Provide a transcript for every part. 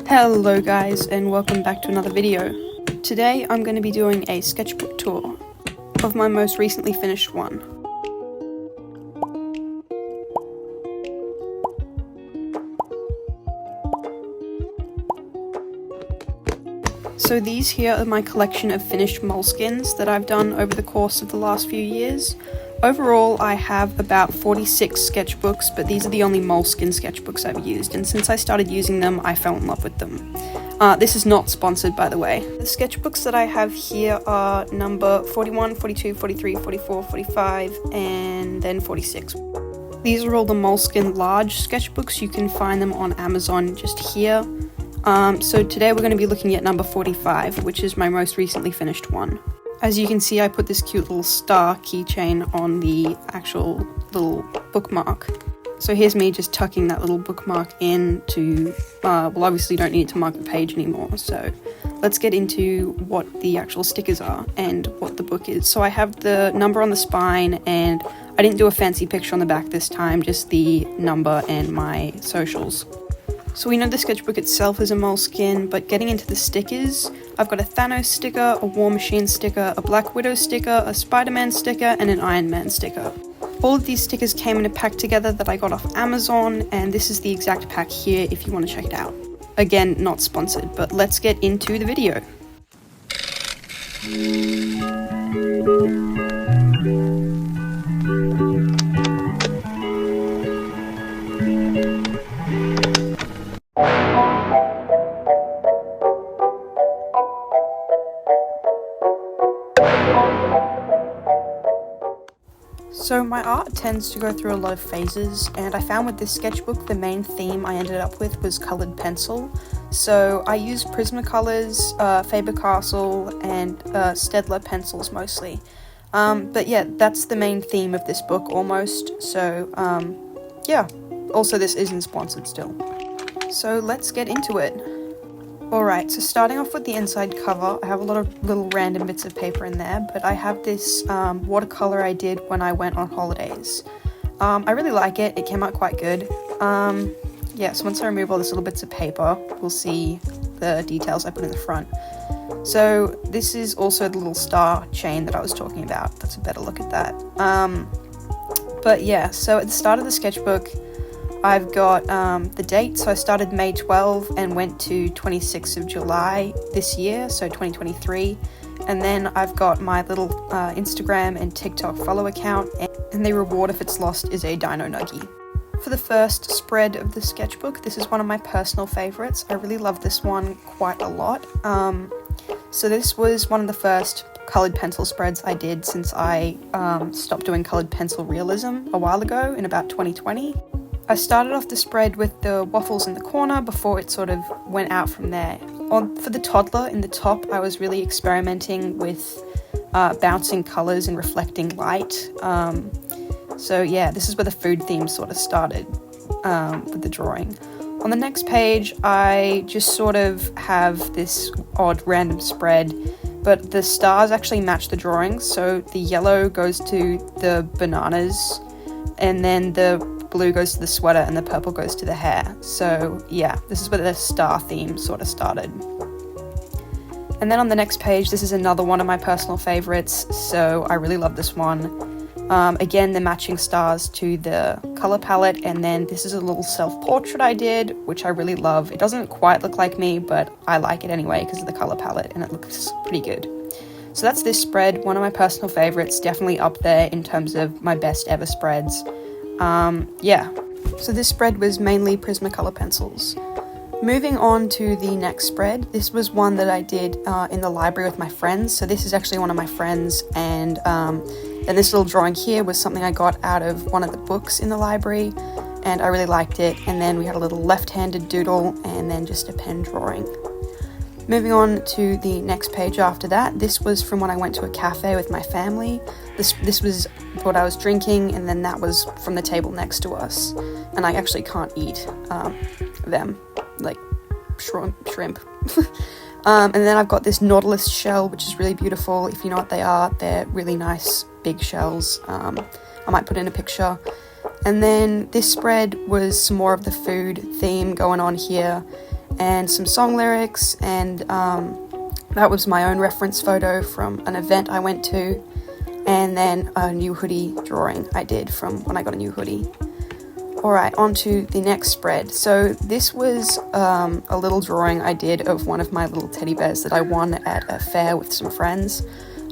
Hello guys, and welcome back to another video. Today I'm going to be doing a sketchbook tour of my most recently finished one. So these here are my collection of finished Moleskines that I've done over the course of the last few years. Overall, I have about 46 sketchbooks, but these are the only Moleskine sketchbooks I've used, and since I started using them, I fell in love with them. This is not sponsored, by the way. The sketchbooks that I have here are number 41, 42, 43, 44, 45, and then 46. These are all the Moleskine large sketchbooks. You can find them on Amazon just here. So today we're going to be looking at number 45, which is my most recently finished one. As you can see, I put this cute little star keychain on the actual little bookmark. So here's me just tucking that little bookmark in to, well, obviously you don't need to mark the page anymore, so let's get into what the actual stickers are and what the book is. So I have the number on the spine, and I didn't do a fancy picture on the back this time, just the number and my socials. So we know the sketchbook itself is a Moleskine, but getting into the stickers, I've got a Thanos sticker, a War Machine sticker, a Black Widow sticker, a Spider-Man sticker, and an Iron Man sticker. All of these stickers came in a pack together that I got off Amazon, and this is the exact pack here if you want to check it out. Again, not sponsored, but let's get into the video. So my art tends to go through a lot of phases, and I found with this sketchbook the main theme I ended up with was coloured pencil. So I used Prismacolors, Fabre and Staedler pencils mostly. But yeah, that's the main theme of this book almost, so yeah. Also, this isn't sponsored still. So let's get into it. Alright, so starting off with the inside cover, I have a lot of little random bits of paper in there, but I have this watercolor I did when I went on holidays. I really like it, it came out quite good. Yeah, so once I remove all these little bits of paper, we'll see the details I put in the front. So this is also the little star chain that I was talking about. That's a better look at that. But yeah, so at the start of the sketchbook, I've got the date, so I started May 12 and went to 26th of July this year, so 2023, and then I've got my little Instagram and TikTok follow account, and the reward if it's lost is a Dino Nuggie. For the first spread of the sketchbook, this is one of my personal favourites. I really love this one quite a lot. So this was one of the first coloured pencil spreads I did since I stopped doing coloured pencil realism a while ago in about 2020. I started off the spread with the waffles in the corner before it sort of went out from there. For the toddler in the top, I was really experimenting with bouncing colours and reflecting light. So yeah, this is where the food theme sort of started with the drawing. On the next page, I just sort of have this odd random spread, but the stars actually match the drawings. So the yellow goes to the bananas, and then the blue goes to the sweater, and the purple goes to the hair. So yeah, this is where the star theme sort of started. And then on the next page, this is another one of my personal favorites, so I really love this one. Again, the matching stars to the color palette, and then this is a little self-portrait I did, which I really love. It doesn't quite look like me, but I like it anyway because of the color palette, and it looks pretty good. So that's this spread, one of my personal favorites, definitely up there in terms of my best ever spreads. Yeah, so this spread was mainly Prismacolor pencils. Moving on to the next spread, this was one that I did in the library with my friends. So this is actually one of my friends, and this little drawing here was something I got out of one of the books in the library, and I really liked it. And then we had a little left-handed doodle, and then just a pen drawing. Moving on to the next page after that, this was from when I went to a cafe with my family. This was what I was drinking, and then that was from the table next to us. And I actually can't eat them, like shrimp. And then I've got this nautilus shell, which is really beautiful. If you know what they are, they're really nice big shells. I might put in a picture. And then this spread was some more of the food theme going on here. and some song lyrics, and that was my own reference photo from an event I went to, and then a new hoodie drawing I did from when I got a new hoodie. Alright, on to the next spread. So this was a little drawing I did of one of my little teddy bears that I won at a fair with some friends.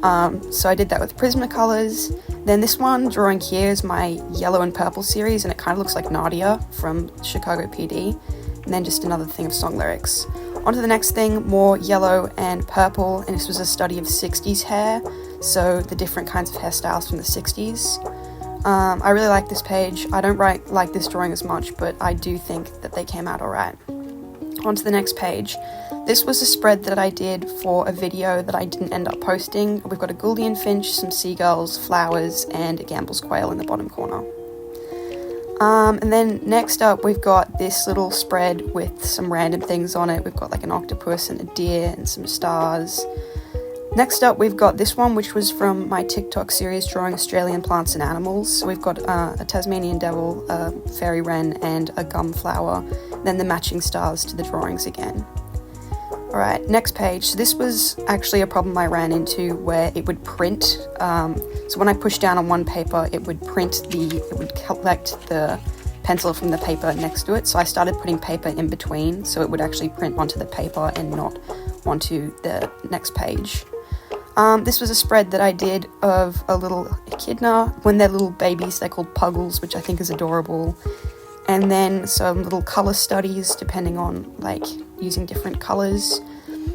So I did that with Prismacolors. Then this one drawing here is my yellow and purple series, and it kind of looks like Nadia from Chicago PD. And then just another thing of song lyrics. On to the next thing, more yellow and purple, and this was a study of 60s hair, so the different kinds of hairstyles from the 60s. I really like this page. I don't like this drawing as much, but I do think that they came out alright. On to the next page. This was a spread that I did for a video that I didn't end up posting. We've got a Gouldian finch, some seagulls, flowers, and a Gambel's quail in the bottom corner. And then next up we've got this little spread with some random things on it. We've got like an octopus and a deer and some stars. Next up we've got this one, which was from my TikTok series drawing Australian plants and animals. So we've got a Tasmanian devil, a fairy wren, and a gum flower, then the matching stars to the drawings again. Alright, next page. So this was actually a problem I ran into where it would print. So when I pushed down on one paper, it would collect the pencil from the paper next to it. So I started putting paper in between, so it would actually print onto the paper and not onto the next page. This was a spread that I did of a little echidna. When they're little babies, they're called puggles, which I think is adorable. And then some little colour studies, depending on, like, using different colours.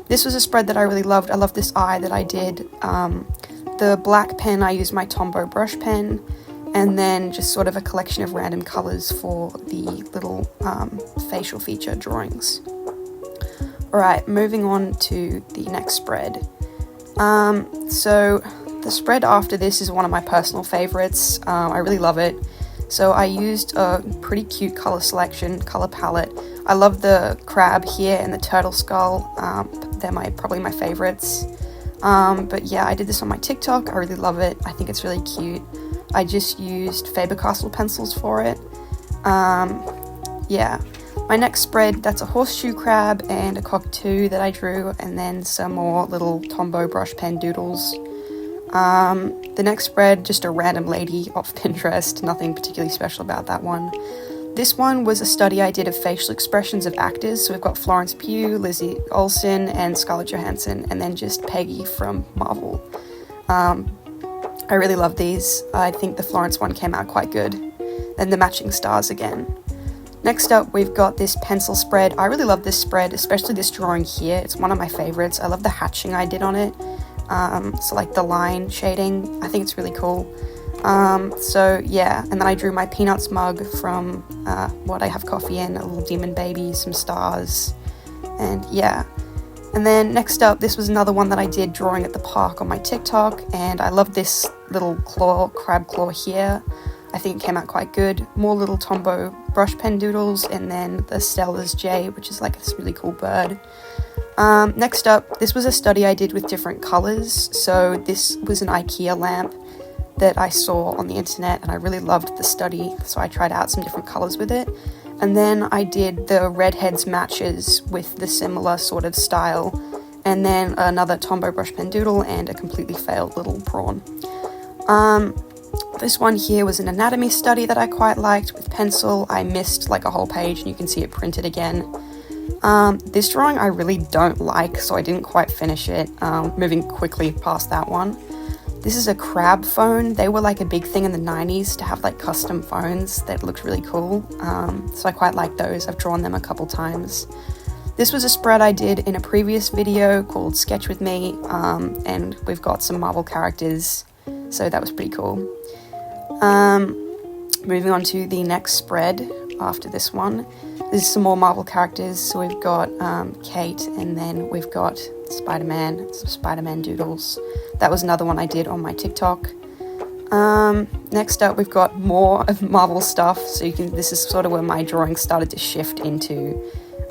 This was a spread that I really loved. I love this eye that I did. The black pen, I used my Tombow brush pen. And then just sort of a collection of random colours for the little facial feature drawings. Alright, moving on to the next spread. So the spread after this is one of my personal favourites. I really love it. So I used a pretty cute colour selection, colour palette. I love the crab here and the turtle skull. They're probably my favourites. But yeah, I did this on my TikTok. I really love it. I think it's really cute. I just used Fabre pencils for it. Yeah. My next spread, that's a horseshoe crab and a cockatoo that I drew, and then some more little Tombow brush pen doodles. The next spread, just a random lady off Pinterest, nothing particularly special about that one. This one was a study I did of facial expressions of actors, so we've got Florence Pugh, Lizzie Olsen, and Scarlett Johansson, and then just Peggy from Marvel. I really love these. I think the Florence one came out quite good. Then the matching stars again. Next up, we've got this pencil spread. I really love this spread, especially this drawing here. It's one of my favorites. I love the hatching I did on it. So like the line shading, I think it's really cool. So yeah, and then I drew my Peanuts mug from What I Have Coffee In, a little demon baby, some stars, and yeah. And then next up, this was another one that I did drawing at the park on my TikTok, and I love this little crab claw here. I think it came out quite good. More little Tombow brush pen doodles, and then the Staedler's Jay, which is like this really cool bird. Next up, this was a study I did with different colours. So this was an IKEA lamp that I saw on the internet, and I really loved the study, so I tried out some different colours with it. And then I did the redheads matches with the similar sort of style, and then another Tombow brush pen doodle and a completely failed little prawn. This one here was an anatomy study that I quite liked with pencil. I missed like a whole page, and you can see it printed again. This drawing I really don't like, so I didn't quite finish it, moving quickly past that one. This is a crab phone. They were like a big thing in the 90s to have like custom phones that looked really cool, so I quite like those. I've drawn them a couple times. This was a spread I did in a previous video called Sketch With Me, and we've got some Marvel characters, so that was pretty cool. Moving on to the next spread after this one. There's some more Marvel characters, so we've got Kate, and then we've got Spider-Man, some Spider-Man doodles. That was another one I did on my TikTok. Next up, we've got more of Marvel stuff, so this is sort of where my drawing started to shift into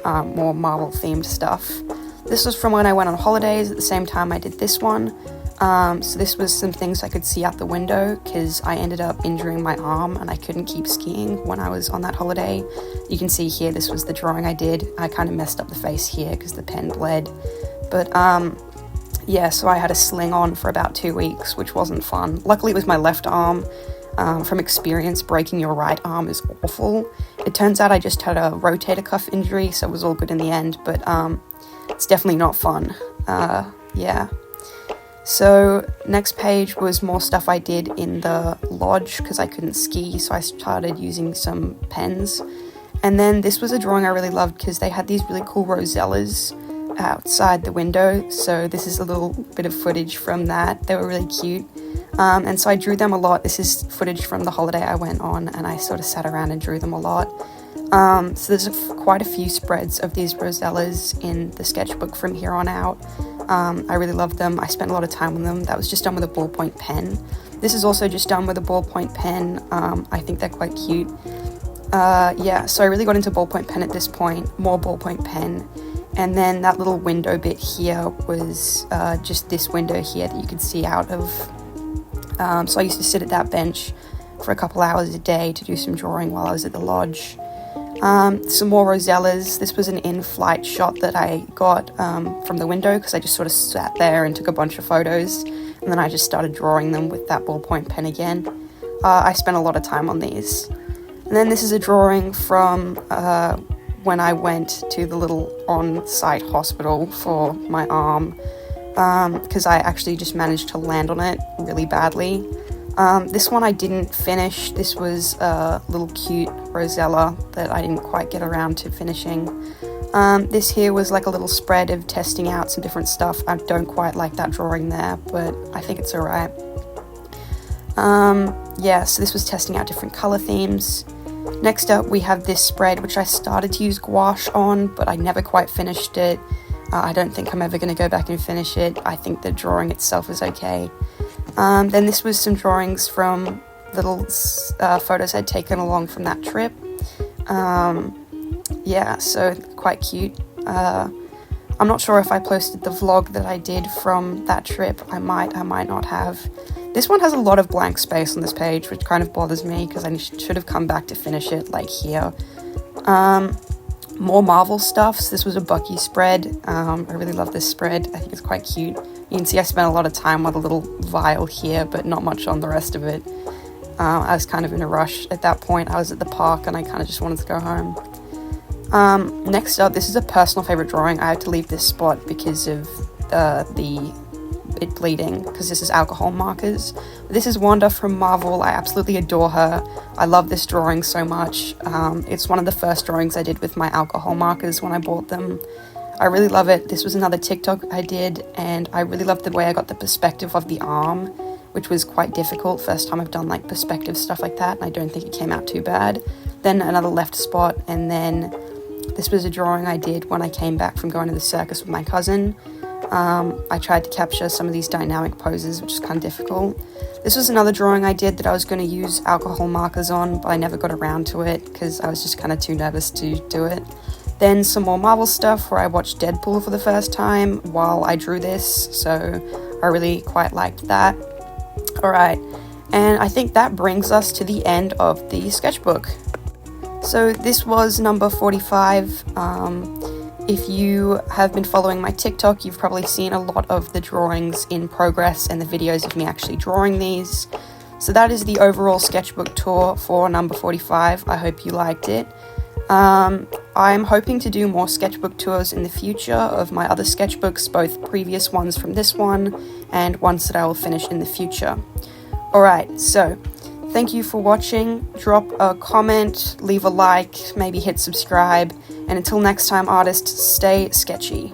more Marvel-themed stuff. This was from when I went on holidays, at the same time I did this one. So this was some things I could see out the window because I ended up injuring my arm and I couldn't keep skiing when I was on that holiday. You can see here, this was the drawing I did. I kind of messed up the face here because the pen bled. But yeah, so I had a sling on for about 2 weeks, which wasn't fun. Luckily it was my left arm. From experience, breaking your right arm is awful. It turns out I just had a rotator cuff injury, so it was all good in the end, but it's definitely not fun. Yeah. So next page was more stuff I did in the lodge because I couldn't ski, so I started using some pens. And then this was a drawing I really loved because they had these really cool rosellas outside the window, so this is a little bit of footage from that. They were really cute. And so I drew them a lot. This is footage from the holiday I went on, and I sort of sat around and drew them a lot. So there's quite a few spreads of these rosellas in the sketchbook from here on out. I really love them. I spent a lot of time on them. That was just done with a ballpoint pen. This is also just done with a ballpoint pen. I think they're quite cute. Yeah, so I really got into ballpoint pen at this point, more ballpoint pen. And then that little window bit here was just this window here that you could see out of. So I used to sit at that bench for a couple hours a day to do some drawing while I was at the lodge. Some more rosellas. This was an in-flight shot that I got from the window because I just sort of sat there and took a bunch of photos, and then I just started drawing them with that ballpoint pen again. I spent a lot of time on these. And then this is a drawing from when I went to the little on-site hospital for my arm because I actually just managed to land on it really badly. This one I didn't finish. This was a little cute rosella that I didn't quite get around to finishing. This here was like a little spread of testing out some different stuff. I don't quite like that drawing there, but I think it's alright. Yeah, so this was testing out different color themes. Next up we have this spread which I started to use gouache on, but I never quite finished it. I don't think I'm ever going to go back and finish it. I think the drawing itself is okay. Then this was some drawings from little photos I'd taken along from that trip. Yeah, so quite cute. I'm not sure if I posted the vlog that I did from that trip. I might not have. This one has a lot of blank space on this page, which kind of bothers me because I should have come back to finish it, like here. More Marvel stuff. So this was a Bucky spread. I really love this spread. I think it's quite cute. You can see I spent a lot of time with a little vial here, but not much on the rest of it. I was kind of in a rush at that point. I was at the park and I kind of just wanted to go home. Next up, this is a personal favorite drawing. I had to leave this spot because of it bleeding, because this is alcohol markers. This is Wanda from Marvel. I absolutely adore her. I love this drawing so much. It's one of the first drawings I did with my alcohol markers when I bought them. I really love it. This was another TikTok I did, and I really loved the way I got the perspective of the arm, which was quite difficult. First time I've done like perspective stuff like that, and I don't think it came out too bad. Then another left spot, and then this was a drawing I did when I came back from going to the circus with my cousin. I tried to capture some of these dynamic poses, which is kind of difficult. This was another drawing I did that I was going to use alcohol markers on, but I never got around to it because I was just kind of too nervous to do it. Then some more Marvel stuff where I watched Deadpool for the first time while I drew this, so I really quite liked that. Alright, and I think that brings us to the end of the sketchbook. So this was number 45. If you have been following my TikTok, you've probably seen a lot of the drawings in progress and the videos of me actually drawing these. So that is the overall sketchbook tour for number 45. I hope you liked it. I'm hoping to do more sketchbook tours in the future of my other sketchbooks, both previous ones from this one and ones that I will finish in the future. Alright, so thank you for watching. Drop a comment, leave a like, maybe hit subscribe, and until next time, artists, stay sketchy.